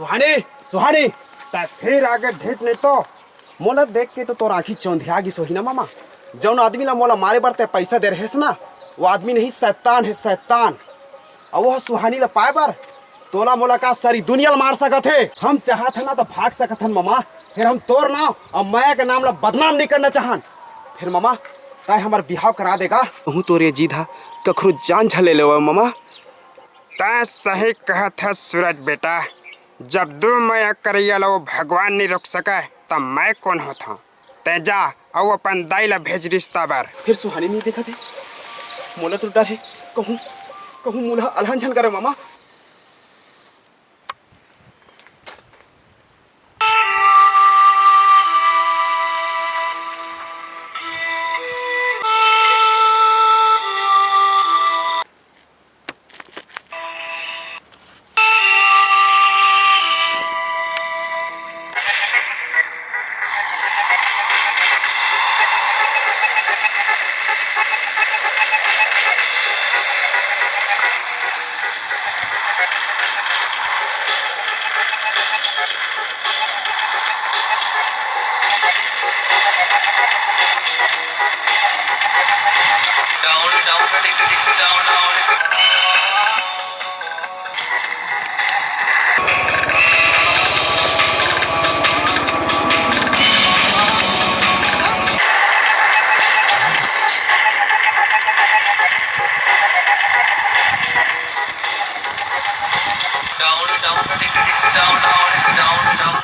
सुहानी सुहानी ता फिर आगे ढेट नहीं तो मोला देख के तो तोर आँखी चौंधिया गी सोही ना मामा। जौन आदमी ला मोला मारे बर ते पैसा दे रहे ना वो आदमी नहीं शैतान है शैतान। और वह सुहानी ला पाए बर तोला मोला का सारी दुनिया मार सकत है। हम चाहत है ना तो भाग सकत हन मामा। फिर हम तोर नाम और मैं के नाम ला बदनाम नहीं करना चाहन। फिर मामा ताय हमार बिहाव करा देगा हूँ तोरे जीधा कखरू जान झले ले मामा। ता सही कहत है सूरज बेटा। जब दो मैं करिया लो भगवान नहीं रोक सका तब मैं कौन होता। ते जा और अपन दाई ला भेज रिश्ता बार। फिर सुहानी नहीं देखा थे मोला तो डर है कहूँ कहूँ मोला अलहन झन करे मामा।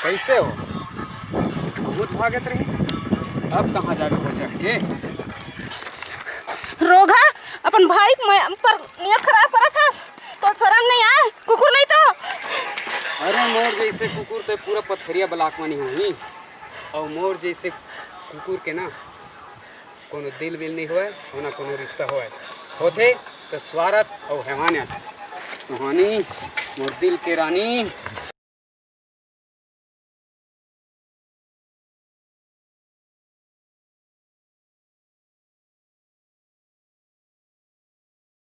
कैसे हो? बहुत भागत रही। अब कहाँ जाके पहुँचा के? रोगा अपन भाई पर नियत खराब करा था तो शर्म नहीं आए कुकुर नहीं तो। अरे मोर जैसे कुकुर तो पूरा पथरिया बलाकवानी हुई और मोर जैसे कुकुर के ना कोनो दिल विल नहीं होए और ना कोनो रिश्ता होए होते तो स्वार्थ और हैवानियत। सुहानी मोर दिल के रानी।